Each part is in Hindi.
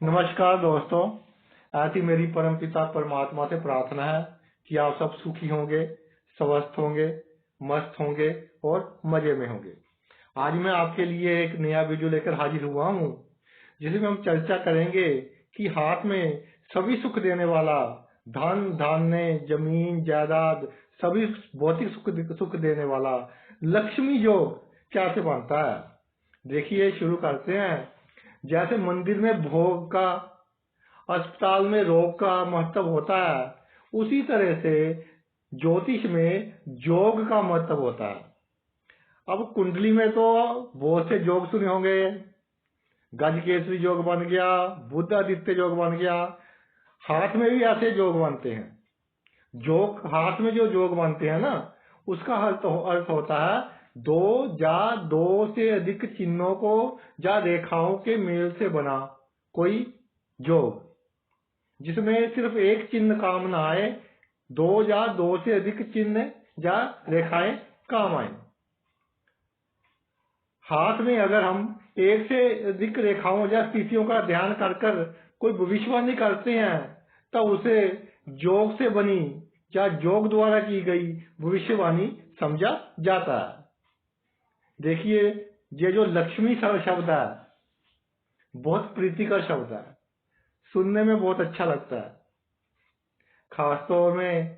नमस्कार दोस्तों। ऐसी मेरी परमपिता परमात्मा से प्रार्थना है कि आप सब सुखी होंगे, स्वस्थ होंगे, मस्त होंगे और मजे में होंगे। आज मैं आपके लिए एक नया वीडियो लेकर हाजिर हुआ हूँ, जिसमें हम चर्चा करेंगे कि हाथ में सभी सुख देने वाला धन धान्य जमीन जायदाद सभी भौतिक सुख देने वाला लक्ष्मी योग कैसे बनता है। देखिए, शुरू करते हैं। जैसे मंदिर में भोग का, अस्पताल में रोग का महत्व होता है, उसी तरह से ज्योतिष में योग का महत्व होता है। अब कुंडली में तो बहुत से योग सुने होंगे। गजकेसरी योग बन गया, बुध आदित्य योग बन गया। हाथ में भी ऐसे योग बनते हैं। योग हाथ में जो योग बनते हैं ना, उसका अर्थ होता है दो से अधिक चिन्हों को या रेखाओं के मेल से बना कोई योग, जिसमें सिर्फ एक चिन्ह काम न आए, दो से अधिक चिन्ह या रेखाएं काम आए। हाथ में अगर हम एक से अधिक रेखाओं या स्थितियों का ध्यान कर कोई भविष्यवाणी करते हैं, तो उसे योग से बनी या योग द्वारा की गई भविष्यवाणी समझा जाता है। देखिए, ये जो लक्ष्मी शब्द है, बहुत प्रीतिकर शब्द है, सुनने में बहुत अच्छा लगता है। खासतौर में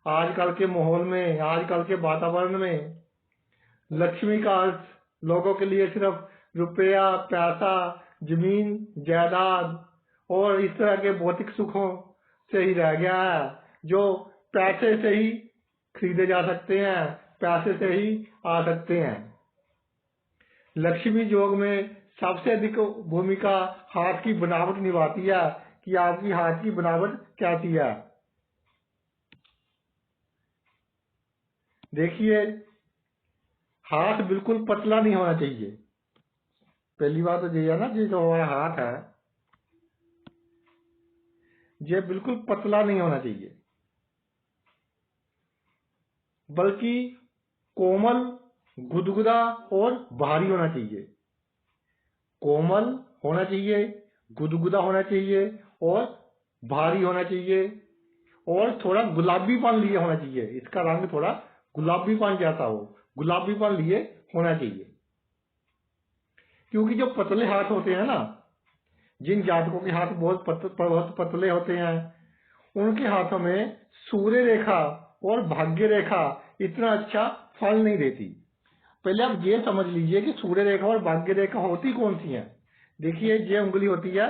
आजकल के माहौल में, आजकल के वातावरण में लक्ष्मी का अर्थ लोगों के लिए सिर्फ रुपया, पैसा, जमीन जायदाद और इस तरह के भौतिक सुखों से ही रह गया है, जो पैसे से ही खरीदे जा सकते हैं, पैसे से ही आ सकते हैं। लक्ष्मी योग में सबसे अधिक भूमिका हाथ की बनावट निभाती है कि आपकी हाथ की बनावट कैसी है। देखिए, हाथ बिल्कुल पतला नहीं होना चाहिए। पहली बात तो ये है ना, ये जो हमारा हाथ है, ये बिल्कुल पतला नहीं होना चाहिए, बल्कि कोमल, गुदगुदा और भारी होना चाहिए। कोमल होना चाहिए, गुदगुदा होना चाहिए और भारी होना चाहिए, और थोड़ा गुलाबीपन लिए होना चाहिए। इसका रंग थोड़ा गुलाबीपन जैसा हो, गुलाबीपन लिए होना चाहिए। क्योंकि जो पतले हाथ होते हैं ना, जिन जातकों के हाथ बहुत पतले होते हैं, उनके हाथों में सूर्य रेखा और भाग्य रेखा इतना अच्छा फल नहीं देती। पहले आप ये समझ लीजिए कि सूर्य रेखा और भाग्य रेखा होती कौन सी है। देखिए, ये उंगली होती है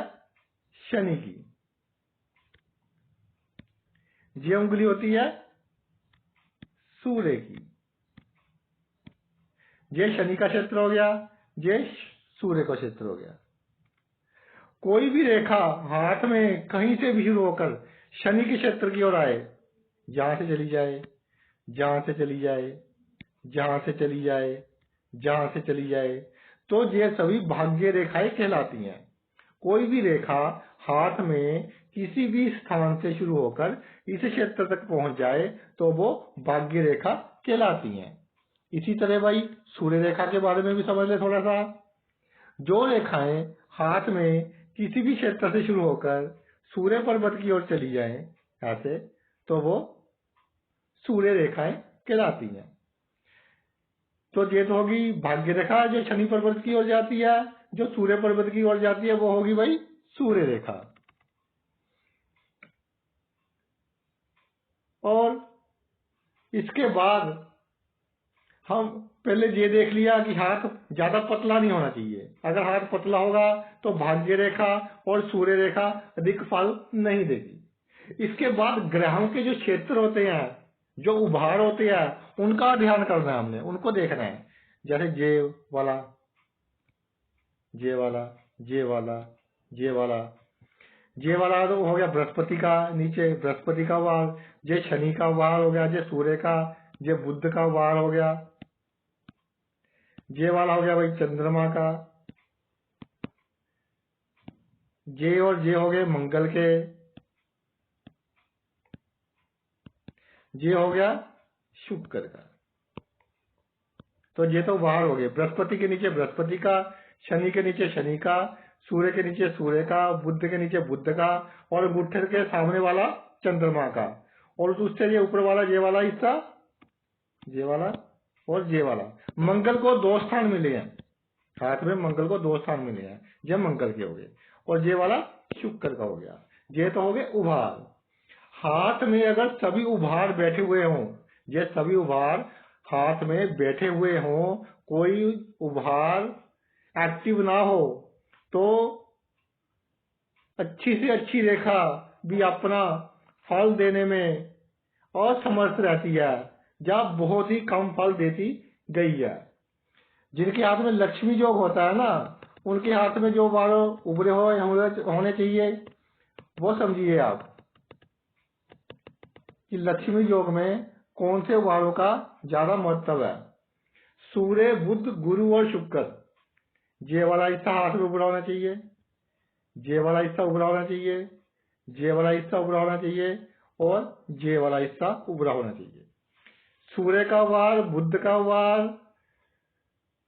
शनि की, ये उंगली होती है सूर्य की। ये शनि का क्षेत्र हो गया, ये सूर्य का क्षेत्र हो गया। कोई भी रेखा हाथ में कहीं से भी शुरू होकर शनि के क्षेत्र की ओर आए, जहां से चली जाए, जहां से चली जाए, जहां से चली जाए, जहां से चली जाए, तो ये सभी भाग्य रेखाएं कहलाती हैं। कोई भी रेखा हाथ में किसी भी स्थान से शुरू होकर इस क्षेत्र तक पहुंच जाए तो वो भाग्य रेखा कहलाती हैं। इसी तरह भाई, सूर्य रेखा के बारे में भी समझ ले थोड़ा सा। जो रेखाएं हाथ में किसी भी क्षेत्र से शुरू होकर सूर्य पर्वत की ओर चली जाएं ऐसे, तो वो सूर्य रेखाएं कहलाती हैं। तो ये तो होगी भाग्य रेखा जो शनि पर्वत की ओर जाती है। जो सूर्य पर्वत की ओर जाती है वो होगी भाई सूर्य रेखा। और इसके बाद हम पहले ये देख लिया कि हाथ ज्यादा पतला नहीं होना चाहिए। अगर हाथ पतला होगा तो भाग्य रेखा और सूर्य रेखा अधिक फल नहीं देगी। इसके बाद ग्रहों के जो क्षेत्र होते हैं, जो उभार होते हैं, उनका ध्यान करना है, हमने उनको देखना है। जैसे जे वाला, जे वाला, जे वाला, जे वाला, जे वाला तो हो गया बृहस्पति का, नीचे बृहस्पति का वार, जे शनि का वार हो गया, जे सूर्य का, जे बुध का वार हो गया, जे वाला हो गया भाई चंद्रमा का, जे और जे हो गए मंगल के, जे हो गया शुक्र का। तो ये तो बाहर हो गए। बृहस्पति के नीचे बृहस्पति का, शनि के नीचे शनि का, सूर्य के नीचे सूर्य का, बुध के नीचे बुध का, और अंगूठे के सामने वाला चंद्रमा का, और उससे ये ऊपर वाला ये वाला हिस्सा, ये वाला और ये वाला। मंगल को 2 स्थान मिले हैं, हाथ में मंगल को 2 स्थान मिले हैं, ये मंगल के हो गए, और ये वाला शुक्र का हो गया। ये तो हो गए उभार। हाथ में अगर सभी उभार बैठे हुए हों, ये सभी उभार हाथ में बैठे हुए हों, कोई उभार एक्टिव ना हो, तो अच्छी से अच्छी रेखा भी अपना फल देने में असमर्थ रहती है, या बहुत ही कम फल देती गई है। जिनके हाथ में लक्ष्मी योग होता है ना, उनके हाथ में जो बार उभरे होने चाहिए, वो समझिए आप कि लक्ष्मी योग में कौन से उभारों का ज्यादा महत्व है। सूर्य, बुध, गुरु और शुक्र, ये वाला हिस्सा हाथ में उभरा होना चाहिए, ये वाला हिस्सा उभरा होना चाहिए, ये वाला हिस्सा उभरा होना चाहिए, और ये वाला हिस्सा उभरा होना चाहिए। सूर्य का उभार, बुध का उभार,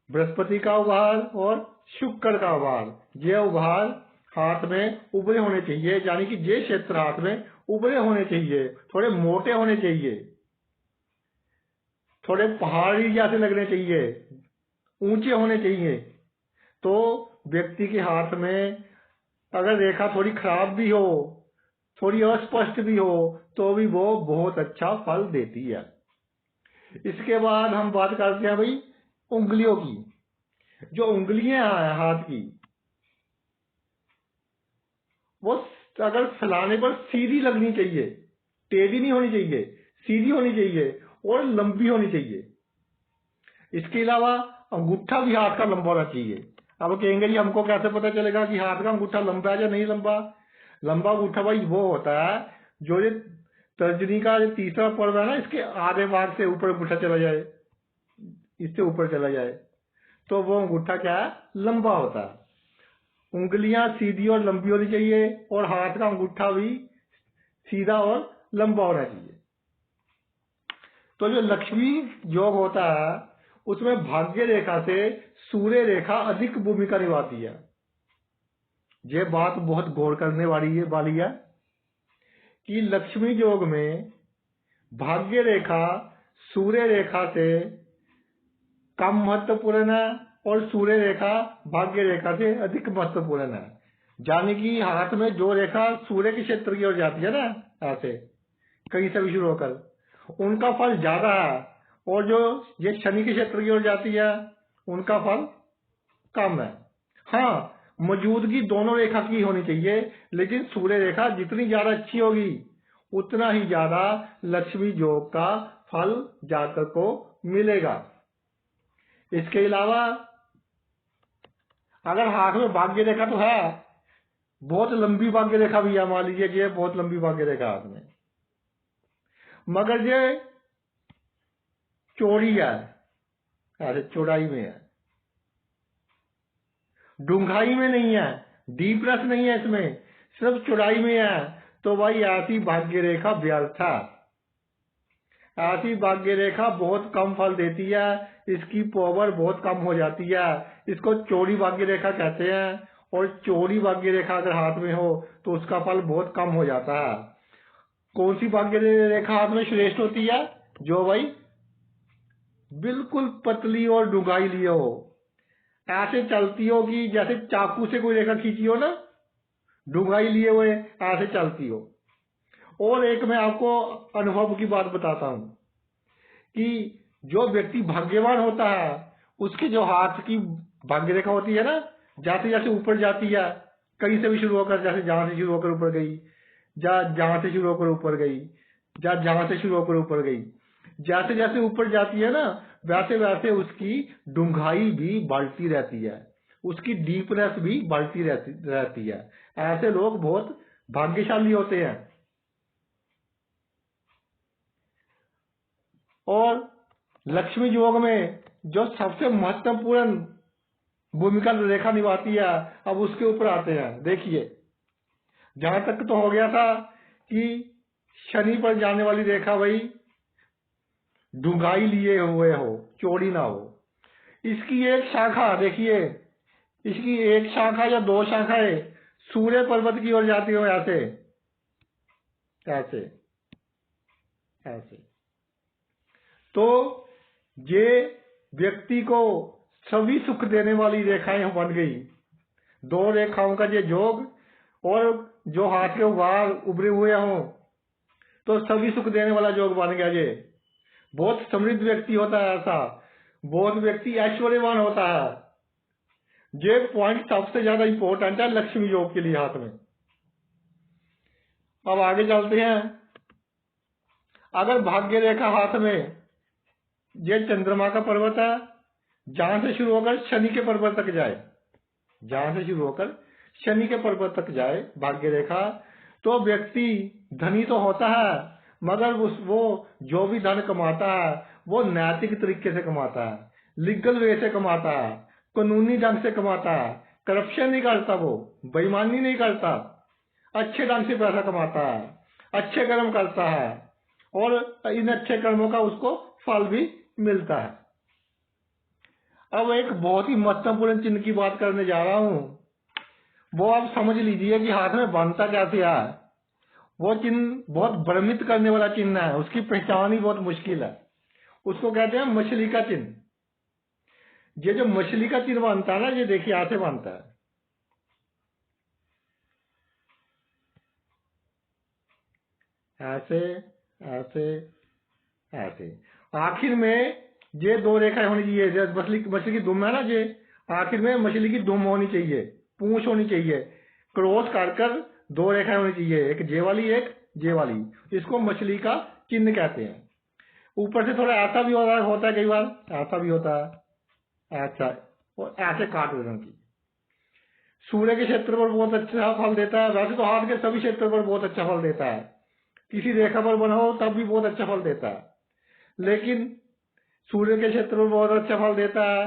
बृहस्पति का उभार और शुक्र का उभार, ये उभार हाथ में उभरे होने चाहिए, यानी कि ये क्षेत्र हाथ में उभरे होने चाहिए, थोड़े मोटे होने चाहिए, थोड़े पहाड़ी जैसे लगने चाहिए, ऊंचे होने चाहिए। तो व्यक्ति के हाथ में अगर रेखा थोड़ी खराब भी हो, थोड़ी अस्पष्ट भी हो, तो भी वो बहुत अच्छा फल देती है। इसके बाद हम बात करते हैं भाई उंगलियों की। जो उंगलियां हैं हाथ की, वो अगर फैलाने पर सीधी लगनी चाहिए, टेढ़ी नहीं होनी चाहिए, सीधी होनी चाहिए और लंबी होनी चाहिए। इसके अलावा अंगूठा भी हाथ का लंबा होना चाहिए। अब कहेंगे जी हमको कैसे पता चलेगा कि हाथ का अंगूठा लंबा है या नहीं लंबा? लंबा अंगूठा भाई वो होता है जो ये तर्जनी का जो तीसरा पर्व है ना, इसके आधे भाग से ऊपर अंगूठा चला जाए, इससे ऊपर चला जाए, तो वो अंगूठा क्या है? लंबा होता है। उंगलियां सीधी और लंबी होनी चाहिए, और हाथ का अंगूठा भी सीधा और लंबा होना चाहिए। तो जो लक्ष्मी योग होता है, उसमें भाग्य रेखा से सूर्य रेखा अधिक भूमिका निभाती है। ये बात बहुत गौर करने वाली है कि लक्ष्मी योग में भाग्य रेखा सूर्य रेखा से कम महत्वपूर्ण है, और सूर्य रेखा भाग्य रेखा से अधिक महत्वपूर्ण है। यानी कि हाथ में जो रेखा सूर्य के क्षेत्र की ओर जाती है ना, ऐसे कहीं से भी शुरू होकर, उनका फल ज्यादा है, और जो ये शनि के क्षेत्र की ओर जाती है, उनका फल कम है। हाँ, मौजूदगी दोनों रेखा की होनी चाहिए, लेकिन सूर्य रेखा जितनी ज्यादा अच्छी होगी, उतना ही ज्यादा लक्ष्मी योग का फल जातक को मिलेगा। इसके अलावा अगर हाथ में भाग्य रेखा तो है, बहुत लंबी भाग्य रेखा भी है, मान लीजिए कि ये बहुत लंबी भाग्य रेखा हाथ में, मगर ये चौड़ी है, ऐसे चौड़ाई में है, डूंघाई में नहीं है, डीपनेस नहीं है इसमें, सिर्फ चौड़ाई में है, तो भाई ऐसी भाग्य रेखा व्यर्थ है। ऐसी भाग्य रेखा बहुत कम फल देती है, इसकी पावर बहुत कम हो जाती है, इसको चौड़ी भाग्य रेखा कहते हैं, और चौड़ी भाग्य रेखा अगर हाथ में हो तो उसका फल बहुत कम हो जाता है। कौन सी भाग्य रेखा हाथ में श्रेष्ठ होती है? जो भाई बिल्कुल पतली और डूंघाई लिए हो, ऐसे चलती हो कि जैसे चाकू से कोई रेखा खींची हो ना, डूंघाई लिए हुए ऐसे चलती हो। और एक मैं आपको अनुभव की बात बताता हूं कि जो व्यक्ति भाग्यवान होता है, उसके जो हाथ की भाग्य रेखा होती है ना, जैसे जैसे ऊपर जाती है, कहीं से भी शुरू होकर, जैसे जहां से शुरू होकर ऊपर गई, जहां से शुरू होकर ऊपर गई, जहां से शुरू होकर ऊपर गई, जैसे जैसे ऊपर जाती है ना, वैसे वैसे उसकी डूंघाई भी बढ़ती रहती है, उसकी डीपनेस भी बढ़ती रहती है। ऐसे लोग बहुत भाग्यशाली होते हैं। और लक्ष्मी योग में जो सबसे महत्वपूर्ण भूमिका रेखा निभाती है, अब उसके ऊपर आते हैं। देखिए, जहां तक तो हो गया था कि शनि पर जाने वाली रेखा भाई डूंघाई लिए हुए हो, चौड़ी ना हो। इसकी एक शाखा देखिए, इसकी एक शाखा या दो शाखाएं सूर्य पर्वत की ओर जाती हो, ऐसे ऐसे ऐसे। तो ये व्यक्ति को सभी सुख देने वाली रेखाएं बन गई। दो रेखाओं का ये जोग, और जो हाथ के बाहर उभरे हुए हों तो सभी सुख देने वाला जोग बन गया। ये बहुत समृद्ध व्यक्ति होता है, ऐसा बहुत व्यक्ति ऐश्वर्यवान होता है। ये पॉइंट सबसे ज्यादा इंपॉर्टेंट है लक्ष्मी योग के लिए हाथ में। अब आगे चलते हैं। अगर भाग्य रेखा हाथ में, ये चंद्रमा का पर्वत है, जहां से शुरू होकर शनि के पर्वत तक जाए, जहां से शुरू होकर शनि के पर्वत तक जाए भाग्य रेखा, तो व्यक्ति धनी तो होता है, मगर वो जो भी धन कमाता है वो नैतिक तरीके से कमाता है, लीगल वे से कमाता है, कानूनी ढंग से कमाता है, करप्शन नहीं करता, वो बेईमानी नहीं करता, अच्छे ढंग से पैसा कमाता है, अच्छे कर्म करता है, और इन अच्छे कर्मों का उसको फल भी मिलता है। अब एक बहुत ही महत्वपूर्ण चिन्ह की बात करने जा रहा हूं, वो आप समझ लीजिए कि हाथ में बनता कैसे है। वो चिन्ह बहुत भ्रमित करने वाला चिन्ह है, उसकी पहचान ही बहुत मुश्किल है। उसको कहते हैं मछली का चिन्ह। ये जो मछली का चिन्ह बनता है ना, ये देखिए ऐसे बनता है, ऐसे ऐसे ऐसे। आखिर में ये दो रेखाएं होनी चाहिए। मछली की दुम है ना, ये आखिर में मछली की दुम होनी चाहिए, पूंछ होनी चाहिए, क्रॉस कर दो रेखाएं होनी चाहिए, एक जे वाली एक जे वाली। इसको मछली का चिन्ह कहते हैं। ऊपर से थोड़ा ऐसा भी होता है, कई बार ऐसा भी होता है, ऐसा और ऐसे काट रंग की। सूर्य के क्षेत्र पर बहुत अच्छा फल देता है। वैसे तो हाथ के सभी क्षेत्र पर बहुत अच्छा फल देता है, किसी रेखा पर बना हो तब भी बहुत अच्छा फल देता है, लेकिन सूर्य के क्षेत्र पर बहुत अच्छा फल देता है,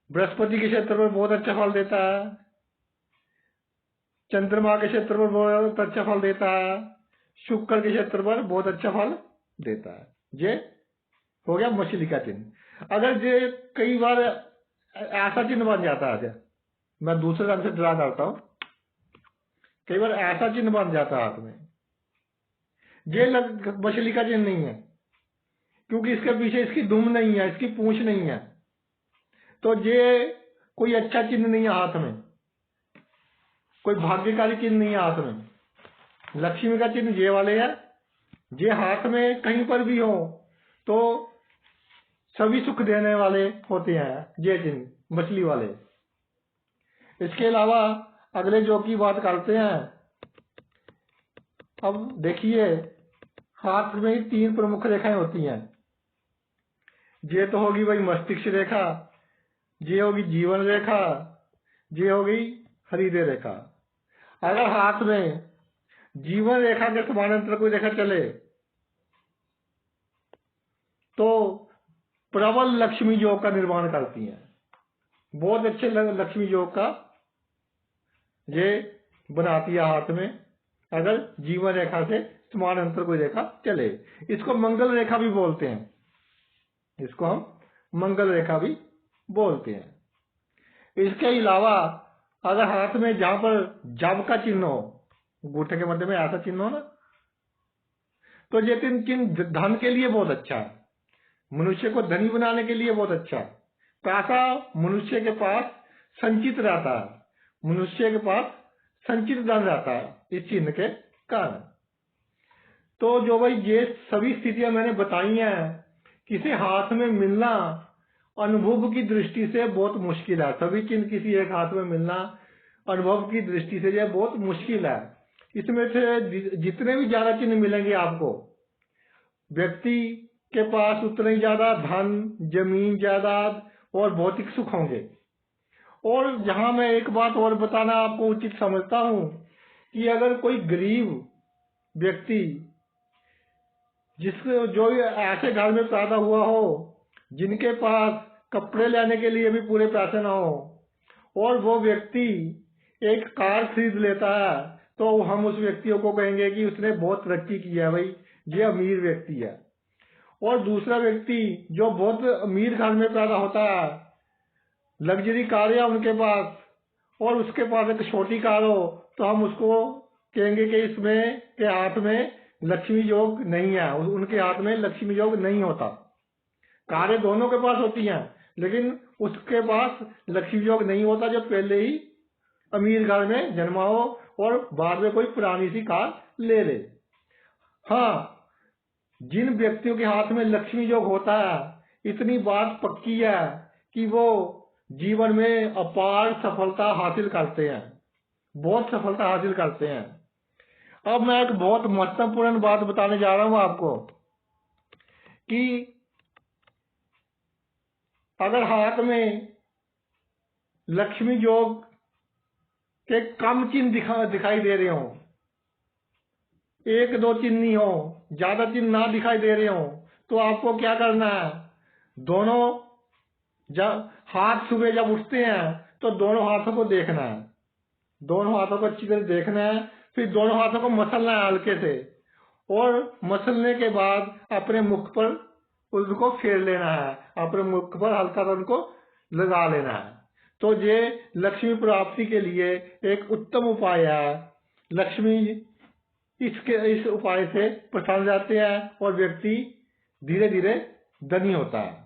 बृहस्पति के क्षेत्र पर बहुत अच्छा फल देता है, चंद्रमा के क्षेत्र पर बहुत अच्छा फल देता है, शुक्र के क्षेत्र पर बहुत अच्छा फल देता है। ये हो गया मछली का चिन्ह। अगर ये कई बार ऐसा चिन्ह बन जाता है, मैं दूसरे रंग से ड्रा करता हूं, कई बार ऐसा चिन्ह बन जाता है हाथ में, ये मछली का चिन्ह नहीं है, क्योंकि इसके पीछे इसकी दुम नहीं है, इसकी पूंछ नहीं है, तो ये कोई अच्छा चिन्ह नहीं है हाथ में, कोई भाग्यकारी चिन्ह नहीं है हाथ में। लक्ष्मी का चिन्ह ये वाले है, ये हाथ में कहीं पर भी हो तो सभी सुख देने वाले होते हैं ये चिन्ह, मछली वाले। इसके अलावा अगले जो की बात करते हैं। अब देखिए, हाथ में 3 प्रमुख रेखाएं होती हैं। ये तो होगी भाई मस्तिष्क रेखा, ये होगी जीवन रेखा, ये होगी हृदय रेखा। अगर हाथ में जीवन रेखा के समानांतर कोई रेखा चले तो प्रबल लक्ष्मी योग का निर्माण करती है। बहुत अच्छे लक्ष्मी योग का ये बनाती है हाथ में, अगर जीवन रेखा से समानांतर कोई रेखा चले। इसको मंगल रेखा भी बोलते हैं, इसको हम मंगल रेखा भी बोलते हैं। इसके अलावा अगर हाथ में जहां पर जब का चिन्ह हो, अंगूठे के मध्य में ऐसा चिन्ह हो ना, तो ये चिन्ह धन के लिए बहुत अच्छा है, मनुष्य को धनी बनाने के लिए बहुत अच्छा है। पैसा मनुष्य के पास संचित रहता है, मनुष्य के पास संचित धन रहता है इस चिन्ह के कारण। तो जो भाई ये सभी स्थितियां मैंने बताई हैं, किसी हाथ में मिलना अनुभव की दृष्टि से बहुत मुश्किल है। सभी चिन्ह किसी एक हाथ में मिलना अनुभव की दृष्टि से यह बहुत मुश्किल है। इसमें से जितने भी ज्यादा चिन्ह मिलेंगे आपको, व्यक्ति के पास उतने ही ज्यादा धन, जमीन जायदाद और भौतिक सुख होंगे। और यहाँ मैं एक बात और बताना आपको उचित समझता हूँ कि अगर कोई गरीब व्यक्ति जो ऐसे घर में पैदा हुआ हो जिनके पास कपड़े लेने के लिए भी पूरे पैसे ना हो, और वो व्यक्ति एक कार खरीद लेता है, तो हम उस व्यक्तियों को कहेंगे कि उसने बहुत तरक्की की है, भाई ये अमीर व्यक्ति है। और दूसरा व्यक्ति जो बहुत अमीर घर में पैदा होता है लग्जरी कार है उनके पास और उसके पास एक छोटी कार हो तो हम उसको कहेंगे कि इसमें के हाथ में लक्ष्मी योग नहीं है, उनके हाथ में लक्ष्मी योग नहीं होता। कारें दोनों के पास होती हैं लेकिन उसके पास लक्ष्मी योग नहीं होता जो पहले ही अमीर घर में जन्मा हो और बाद में कोई पुरानी सी कार ले ले। हाँ, जिन व्यक्तियों के हाथ में लक्ष्मी योग होता है इतनी बात पक्की है कि वो जीवन में अपार सफलता हासिल करते हैं, बहुत सफलता हासिल करते हैं। अब मैं एक बहुत महत्वपूर्ण बात बताने जा रहा हूं आपको कि अगर हाथ में लक्ष्मी योग के कम चिन्ह दिखाई दे रहे हो, एक दो चिन्ह नहीं हो, ज्यादा चिन्ह ना दिखाई दे रहे हो, तो आपको क्या करना है, दोनों जब हाथ सुबह जब उठते हैं तो दोनों हाथों को देखना है, दोनों हाथों को अच्छी तरह देखना है, फिर दोनों हाथों को मसलना है हल्के से और मसलने के बाद अपने मुख पर उनको फेर लेना है, अपने मुख पर हल्का सा उनको लगा लेना है। तो ये लक्ष्मी प्राप्ति के लिए एक उत्तम उपाय है। लक्ष्मी इस उपाय से प्रसन्न जाते हैं और व्यक्ति धीरे धीरे धनी होता है।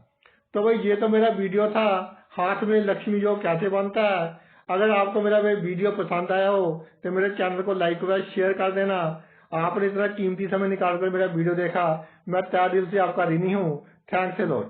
तो भाई ये तो मेरा वीडियो था, हाथ में लक्ष्मी योग कैसे बनता है। अगर आपको मेरा वीडियो पसंद आया हो तो मेरे चैनल को लाइक व शेयर कर देना। आपने इतना कीमती समय निकाल कर मेरा वीडियो देखा, मैं तहे दिल से आपका ऋणी हूँ। Thanks a lot.